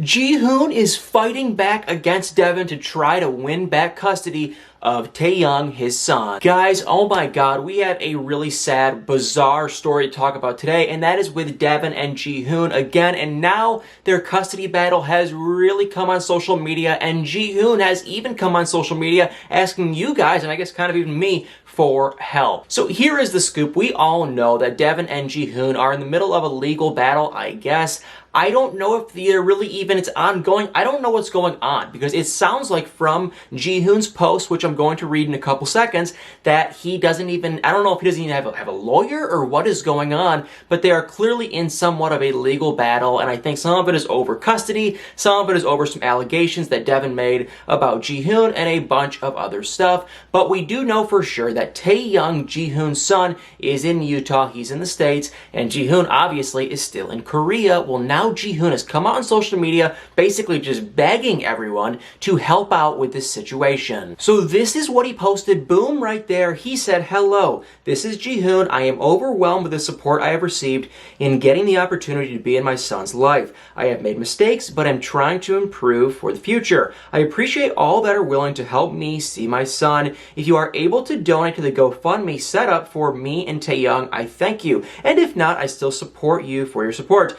Jihoon is fighting back against Deavan to try to win back custody of Taeyoung, his son. Guys, oh my god, we have a really sad, bizarre story to talk about today, and that is with Deavan and Jihoon again, and now their custody battle has really come on social media, and Jihoon has even come on social media asking you guys, and I guess kind of even me, for help. So here is the scoop. We all know that Deavan and Jihoon are in the middle of a legal battle, I guess. I don't know if they're really even, it's ongoing. I don't know what's going on because it sounds like from Jihoon's post, which I'm going to read in a couple seconds, that he doesn't even, I don't know if he doesn't even have a lawyer or what is going on, but they are clearly in somewhat of a legal battle, and I think some of it is over custody, some of it is over some allegations that Deavan made about Jihoon and a bunch of other stuff, but we do know for sure that Taeyoung, Jihoon's son, is in Utah, he's in the States, and Jihoon obviously is still in Korea. Well, now Jihoon has come out on social media basically just begging everyone to help out with this situation. So this is what he posted, boom, right there. He said, "Hello, this is Jihoon. I am overwhelmed with the support I have received in getting the opportunity to be in my son's life. I have made mistakes, but I'm trying to improve for the future. I appreciate all that are willing to help me see my son. If you are able to donate to the GoFundMe set up for me and Taeyoung, I thank you. And if not, I still support you for your support.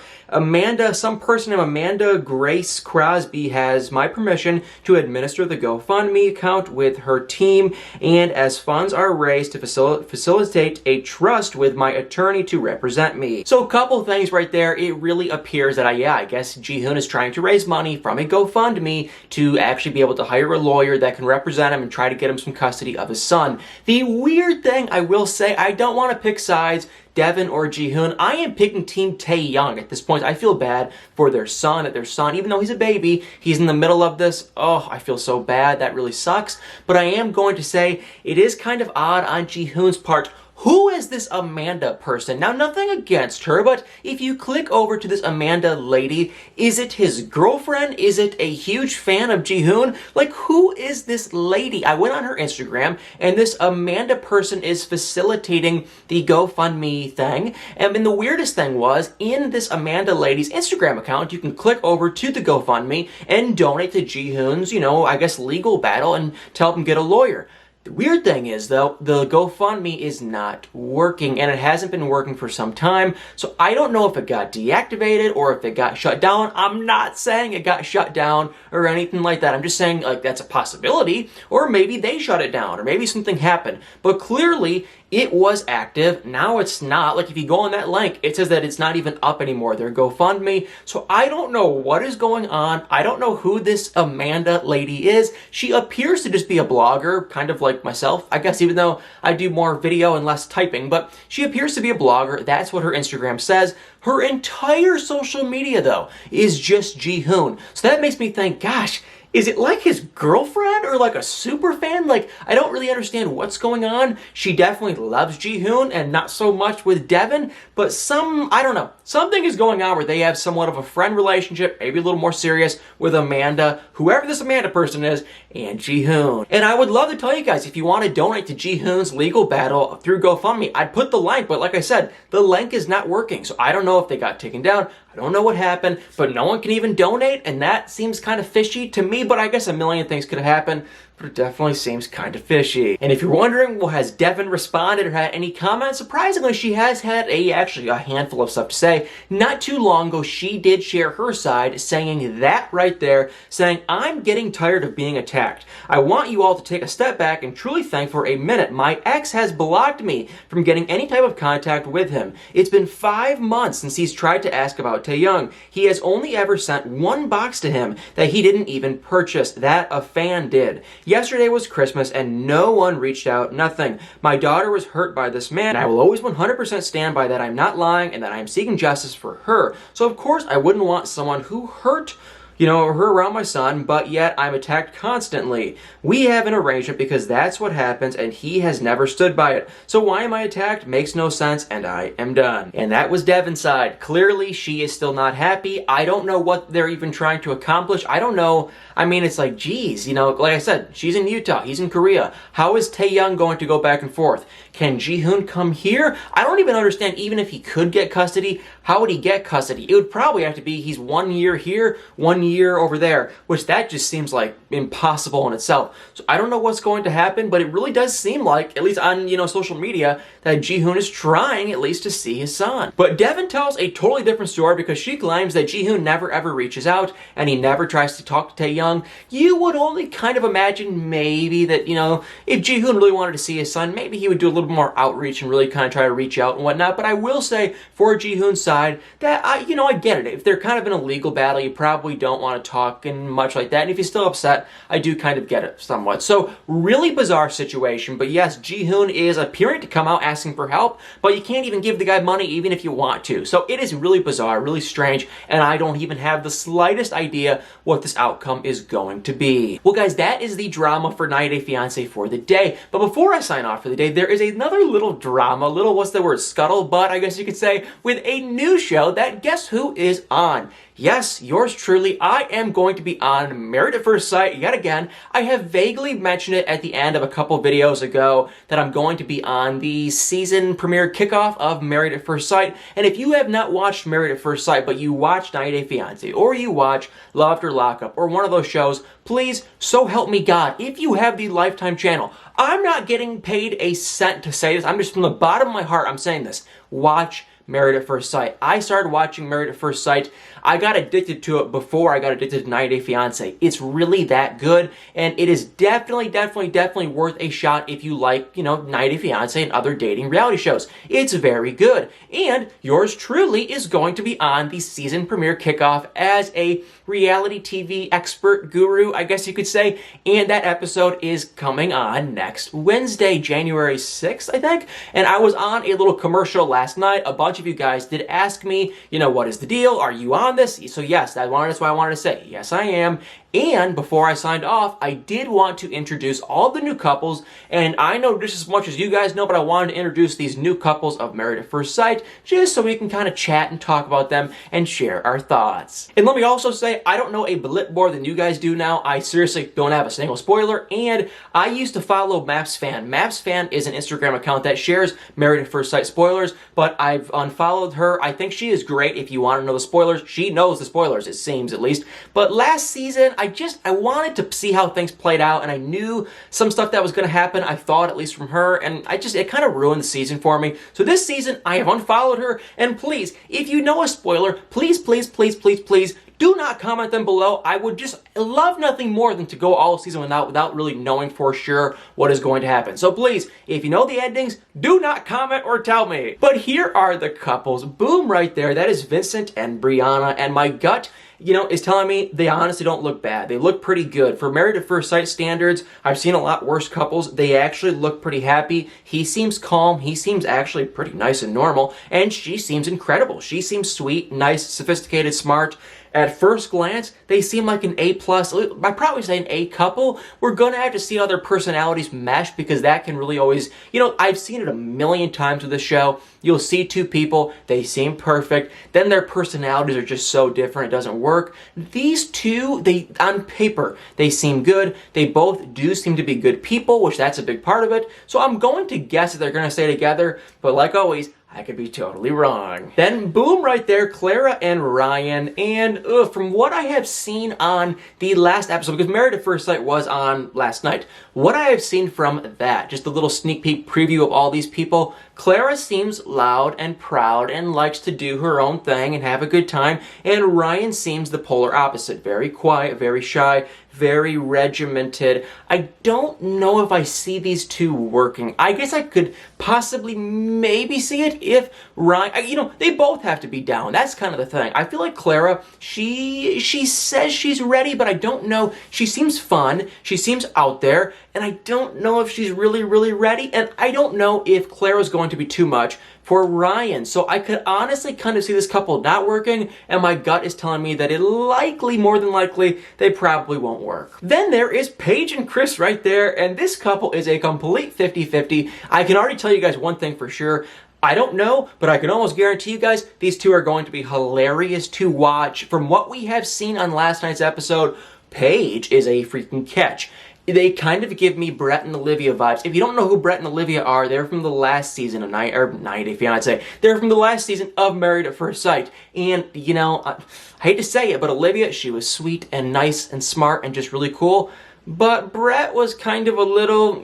Some person named Amanda Grace Crosby has my permission to administer the GoFundMe account with her team, and as funds are raised to facilitate a trust with my attorney to represent me." So a couple things right there. It really appears that I guess Jihoon is trying to raise money from a GoFundMe to actually be able to hire a lawyer that can represent him and try to get him some custody of his son. The weird thing, I will say, I don't want to pick sides, Deavan or Jihoon. I am picking Team Taeyoung at this point. I feel bad for their son, even though he's a baby, he's in the middle of this. Oh, I feel so bad. That really sucks. But I am going to say it is kind of odd on Jihoon's part. Who is this Amanda person? Now, nothing against her, but if you click over to this Amanda lady, is it his girlfriend? Is it a huge fan of Jihoon? Like, who is this lady? I went on her Instagram, and this Amanda person is facilitating the GoFundMe thing. And then the weirdest thing was, in this Amanda lady's Instagram account, you can click over to the GoFundMe and donate to Jihoon's, I guess, legal battle and to help him get a lawyer. The weird thing is, though, the GoFundMe is not working, and it hasn't been working for some time, so I don't know if it got deactivated or if it got shut down. I'm not saying it got shut down or anything like that. I'm just saying, like, that's a possibility, or maybe they shut it down, or maybe something happened. But clearly, it was active. Now it's not. Like, if you go on that link, it says that it's not even up anymore, their GoFundMe. So I don't know what is going on. I don't know who this Amanda lady is. She appears to just be a blogger, kind of like myself, I guess, even though I do more video and less typing. But she appears to be a blogger. That's what her Instagram says. Her entire social media, though, is just Jihoon. So that makes me think, gosh, is it like his girlfriend or like a super fan? Like, I don't really understand what's going on. She definitely loves Jihoon and not so much with Deavan, but I don't know. Something is going on where they have somewhat of a friend relationship, maybe a little more serious, with Amanda, whoever this Amanda person is, and Jihoon. And I would love to tell you guys, if you want to donate to Jihoon's legal battle through GoFundMe, I'd put the link, but like I said, the link is not working, so I don't know if they got taken down. I don't know what happened, but no one can even donate, and that seems kind of fishy to me, but I guess a million things could have happened, but it definitely seems kind of fishy. And if you're wondering, well, has Deavan responded or had any comments? Surprisingly, she has had actually a handful of stuff to say. Not too long ago, she did share her side, saying that right there, saying, "I'm getting tired of being attacked. I want you all to take a step back and truly think for a minute. My ex has blocked me from getting any type of contact with him. It's been 5 months since he's tried to ask about Taeyoung. He has only ever sent one box to him that he didn't even purchase. That a fan did. Yesterday was Christmas and no one reached out, nothing. My daughter was hurt by this man, and I will always 100% stand by that I'm not lying and that I am seeking justice for her. So of course I wouldn't want someone who hurt her around my son, but yet I'm attacked constantly. We have an arrangement because that's what happens, and he has never stood by it. So why am I attacked? Makes no sense, and I am done." And that was Deavan's side. Clearly, she is still not happy. I don't know what they're even trying to accomplish. I don't know. I mean, it's like, geez, like I said, she's in Utah, he's in Korea. How is Taeyoung going to go back and forth? Can Jihoon come here? I don't even understand, even if he could get custody, how would he get custody? It would probably have to be he's 1 year here, 1 year year over there, which that just seems like impossible in itself. So I don't know what's going to happen, but it really does seem like, at least on, social media, that Jihoon is trying at least to see his son. But Deavan tells a totally different story because she claims that Jihoon never ever reaches out and he never tries to talk to Taeyoung. You would only kind of imagine maybe that, if Jihoon really wanted to see his son, maybe he would do a little more outreach and really kind of try to reach out and whatnot. But I will say, for Jihoon's side, that I get it. If they're kind of in a legal battle, you probably don't want to talk and much like that. And if he's still upset, I do kind of get it somewhat. So, really bizarre situation. But yes, Jihoon is appearing to come out asking for help, but you can't even give the guy money even if you want to. So it is really bizarre, really strange, and I don't even have the slightest idea what this outcome is going to be. Well guys, that is the drama for 90 Day Fiancé for the day. But before I sign off for the day, there is another little drama, scuttlebutt, I guess you could say, with a new show that guess who is on? Yes, yours truly, I am going to be on Married at First Sight yet again. I have vaguely mentioned it at the end of a couple videos ago that I'm going to be on the season premiere kickoff of Married at First Sight. And if you have not watched Married at First Sight, but you watch 90 Day Fiancé, or you watch Love After Lockup, or one of those shows, please, so help me God, if you have the Lifetime channel, I'm not getting paid a cent to say this. I'm just from the bottom of my heart, I'm saying this. Watch Married at First Sight. I started watching Married at First Sight. I got addicted to it before I got addicted to 90 Day Fiancé. It's really that good, and it is definitely worth a shot if you like, 90 Day Fiancé and other dating reality shows. It's very good. And yours truly is going to be on the season premiere kickoff as a reality TV expert guru, I guess you could say, and that episode is coming on next Wednesday, January 6th, I think, and I was on a little commercial last night. A bunch of you guys did ask me, what is the deal? Are you on this? So yes, that's why I wanted to say, yes, I am. And before I signed off, I did want to introduce all the new couples, and I know just as much as you guys know, but I wanted to introduce these new couples of Married at First Sight, just so we can kind of chat and talk about them and share our thoughts. And let me also say, I don't know a bit more than you guys do now. I seriously don't have a single spoiler, and I used to follow MapsFan. MapsFan is an Instagram account that shares Married at First Sight spoilers, but I've unfollowed her. I think she is great if you want to know the spoilers. She knows the spoilers, it seems at least. But last season, I wanted to see how things played out, and I knew some stuff that was going to happen, I thought, at least from her, and it kind of ruined the season for me. So this season, I have unfollowed her, and please, if you know a spoiler, please, do not comment them below. I would just love nothing more than to go all season without really knowing for sure what is going to happen. So please, if you know the endings, do not comment or tell me. But here are the couples. Boom, right there. That is Vincent and Brianna, and my gut, is telling me they honestly don't look bad. They look pretty good. For Married at First Sight standards, I've seen a lot worse couples. They actually look pretty happy. He seems calm. He seems actually pretty nice and normal. And she seems incredible. She seems sweet, nice, sophisticated, smart. At first glance, they seem like an A+. I'd probably say an A couple. We're going to have to see how their personalities mesh because that can really always, I've seen it a million times with this show. You'll see two people, they seem perfect, then their personalities are just so different, it doesn't work. These two, on paper, they seem good. They both do seem to be good people, which that's a big part of it. So I'm going to guess that they're going to stay together, but like always, I could be totally wrong. Then, boom, right there, Clara and Ryan. And from what I have seen on the last episode, because Married at First Sight was on last night, what I have seen from that, just a little sneak peek preview of all these people, Clara seems loud and proud and likes to do her own thing and have a good time. And Ryan seems the polar opposite. Very quiet, very shy, very regimented. I don't know if I see these two working. I guess I could possibly maybe see it if Ryan, they both have to be down. That's kind of the thing. I feel like Clara, she says she's ready, but I don't know. She seems fun. She seems out there, and I don't know if she's really ready, and I don't know if Clara's going to be too much for Ryan. So I could honestly kind of see this couple not working, and my gut is telling me that more than likely, they probably won't work. Then there is Paige and Chris right there, and this couple is a complete 50-50. I can already tell you guys one thing for sure. I don't know, but I can almost guarantee you guys these two are going to be hilarious to watch. From what we have seen on last night's episode, Paige is a freaking catch. They kind of give me Brett and Olivia vibes. If you don't know who Brett and Olivia are, they're from the last season of 90 Fiancé. They're from the last season of Married at First Sight. And, you know, I hate to say it, but Olivia, she was sweet and nice and smart and just really cool. But Brett was kind of a little,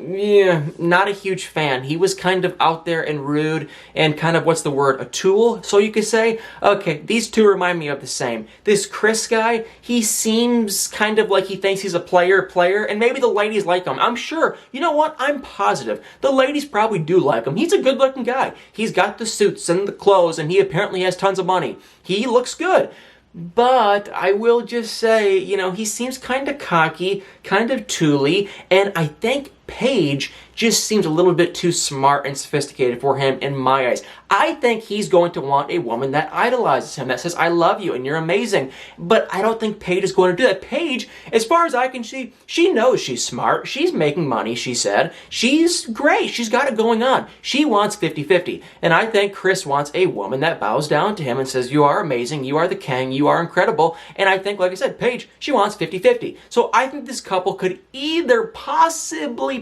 not a huge fan. He was kind of out there and rude and kind of, what's the word, a tool, so you could say? Okay, these two remind me of the same. This Chris guy, he seems kind of like he thinks he's a player, and maybe the ladies like him. I'm sure. You know what? I'm positive. The ladies probably do like him. He's a good-looking guy. He's got the suits and the clothes, and he apparently has tons of money. He looks good. But I will just say, you know, he seems kind of cocky, kind of tooly, and I think Paige just seems a little bit too smart and sophisticated for him in my eyes. I think he's going to want a woman that idolizes him, that says, I love you and you're amazing. But I don't think Paige is going to do that. Paige, as far as I can see, she knows she's smart. She's making money, she said. She's great. She's got it going on. She wants 50-50. And I think Chris wants a woman that bows down to him and says, you are amazing, you are the king, you are incredible. And I think, like I said, Paige, she wants 50-50. So I think this couple could either possibly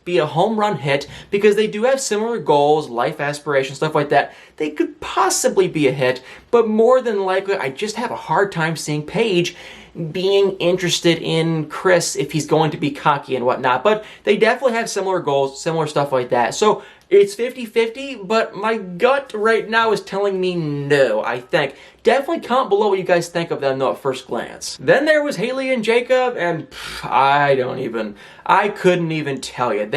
be a home run hit because they do have similar goals, life aspirations, stuff like that. They could possibly be a hit, but more than likely, I just have a hard time seeing Paige being interested in Chris if he's going to be cocky and whatnot. But they definitely have similar goals, similar stuff like that. So it's 50-50, but my gut right now is telling me no, I think. Definitely comment below what you guys think of them, though, at first glance. Then there was Haley and Jacob, and I couldn't even tell you.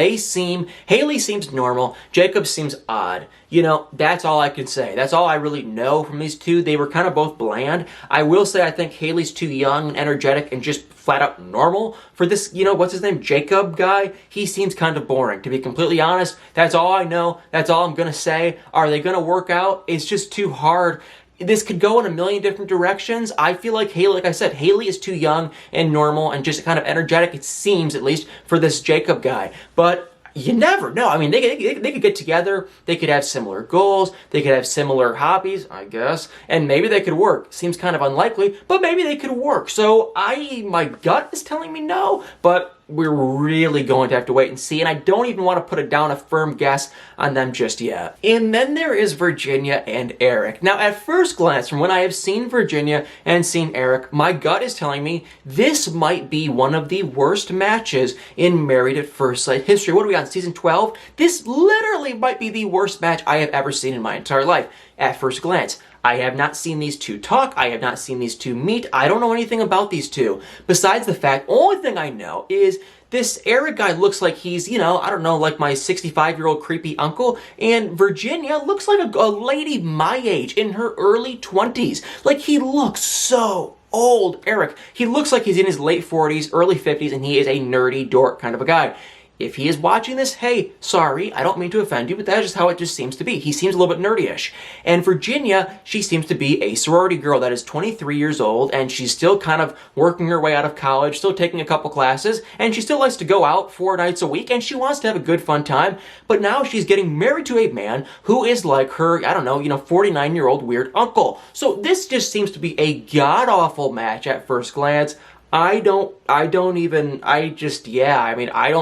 Haley seems normal, Jacob seems odd. You know, that's all I can say. That's all I really know from these two. They were kind of both bland. I will say I think Haley's too young and energetic and just flat out normal for this, you know, what's his name, Jacob guy. He seems kind of boring, to be completely honest. That's all I know. That's all I'm going to say. Are they going to work out? It's just too hard. This could go in a million different directions. I feel like Haley, like I said, Haley is too young and normal and just kind of energetic, it seems, at least, for this Jacob guy. But you never know. I mean, they could get together. They could have similar goals. They could have similar hobbies, I guess. And maybe they could work. Seems kind of unlikely, but maybe they could work. So my gut is telling me no, but we're really going to have to wait and see, and I don't even want to put down a firm guess on them just yet. And then there is Virginia and Eric. Now, at first glance, from when I have seen Virginia and seen Eric, my gut is telling me this might be one of the worst matches in Married at First Sight history. What are we on, season 12? This literally might be the worst match I have ever seen in my entire life, at first glance. I have not seen these two talk. I have not seen these two meet. I don't know anything about these two. Besides the fact, only thing I know is this Eric guy looks like he's, you know, I don't know, like my 65-year-old creepy uncle. And Virginia looks like a lady my age in her early 20s. Like, he looks so old, Eric. He looks like he's in his late 40s, early 50s, and he is a nerdy dork kind of a guy. If he is watching this, hey, sorry, I don't mean to offend you, but that's just how it just seems to be. He seems a little bit nerdy-ish. And Virginia, she seems to be a sorority girl that is 23 years old, and she's still kind of working her way out of college, still taking a couple classes, and she still likes to go out 4 nights a week, and she wants to have a good, fun time. But now she's getting married to a man who is like her, I don't know, 49-year-old weird uncle. So this just seems to be a god-awful match at first glance. I don't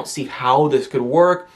see how this could work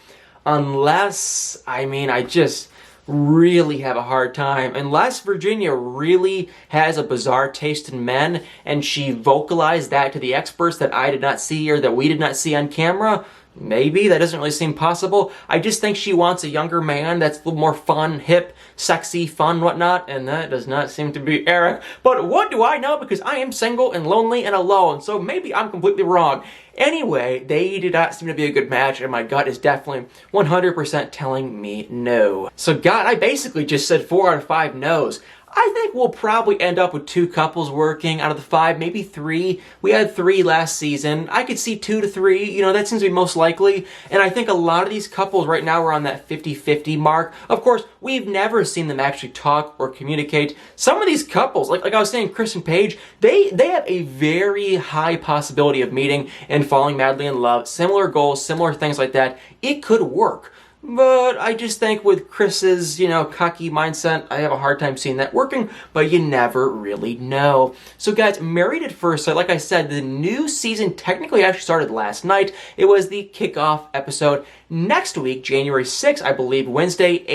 unless, I just really have a hard time. Unless Virginia really has a bizarre taste in men and she vocalized that to the experts that I did not see or that we did not see on camera. Maybe. That doesn't really seem possible. I just think she wants a younger man that's a little more fun, hip, sexy, fun, whatnot, and that does not seem to be Eric. But what do I know? Because I am single and lonely and alone, so maybe I'm completely wrong. Anyway, they did not seem to be a good match, and my gut is definitely 100% telling me no. So God, I basically just said 4 out of 5 no's. I think we'll probably end up with 2 couples working out of the 5, maybe 3. We had 3 last season. I could see 2 to 3, that seems to be most likely. And I think a lot of these couples right now are on that 50-50 mark. Of course, we've never seen them actually talk or communicate. Some of these couples, like I was saying, Chris and Paige, they have a very high possibility of meeting and falling madly in love. Similar goals, similar things like that. It could work. But I just think with Chris's, cocky mindset, I have a hard time seeing that working, but you never really know. So guys, Married at First Sight, like I said, the new season technically actually started last night. It was the kickoff episode. Next week, January 6th, I believe, Wednesday,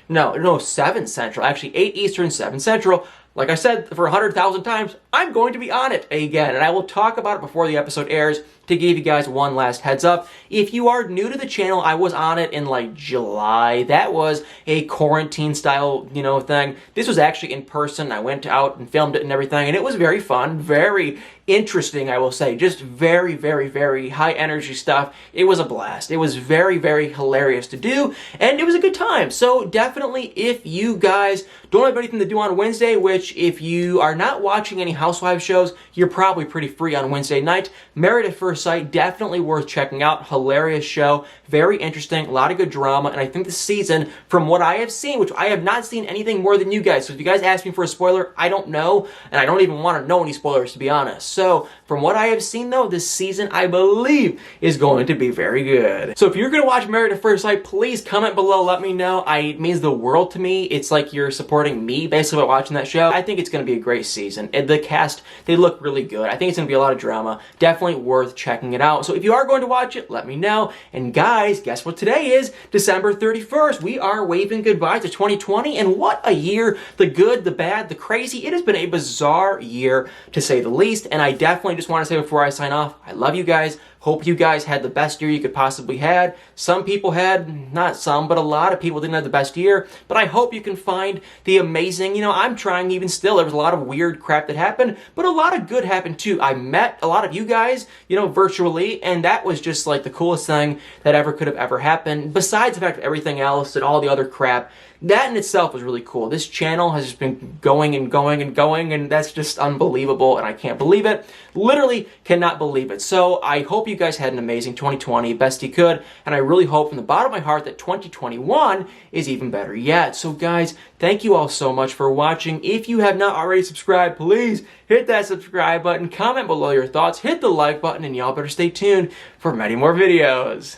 7 Central, actually 8 Eastern, 7 Central. Like I said, for 100,000 times, I'm going to be on it again, and I will talk about it before the episode airs to give you guys one last heads up. If you are new to the channel, I was on it in like July. That was a quarantine style, thing. This was actually in person. I went out and filmed it and everything, and it was very fun, very interesting, I will say. Just very, very, very high energy stuff. It was a blast. It was very, very hilarious to do, and it was a good time. So definitely, if you guys don't have anything to do on Wednesday, which if you are not watching any Housewives shows, you're probably pretty free on Wednesday night, Married at First Sight, definitely worth checking out. Hilarious show, very interesting, a lot of good drama, and I think this season, from what I have seen, which I have not seen anything more than you guys, so if you guys ask me for a spoiler, I don't know, and I don't even want to know any spoilers, to be honest. So, from what I have seen though, this season, I believe, is going to be very good. So if you're going to watch Married at First Sight, please comment below, let me know. It means the world to me. It's like you're supporting me, basically, by watching that show. I think it's going to be a great season. And the cast, they look really good. I think it's going to be a lot of drama. Definitely worth checking it out. So if you are going to watch it, let me know. And guys, guess what today is? December 31st. We are waving goodbye to 2020, and what a year. The good, the bad, the crazy. It has been a bizarre year, to say the least, and I definitely just want to say before I sign off, I love you guys. Hope you guys had the best year you could possibly had. Some people had, not some, but a lot of people didn't have the best year. But I hope you can find the amazing, I'm trying even still. There was a lot of weird crap that happened, but a lot of good happened too. I met a lot of you guys, virtually, and that was just like the coolest thing that ever could have ever happened. Besides the fact of everything else and all the other crap, that in itself was really cool. This channel has just been going and going and going, and that's just unbelievable, and I can't believe it. Literally cannot believe it. So I hope you guys had an amazing 2020, best you could, and I really hope from the bottom of my heart that 2021 is even better yet. So guys, thank you all so much for watching. If you have not already subscribed, please hit that subscribe button, comment below your thoughts, hit the like button, and y'all better stay tuned for many more videos.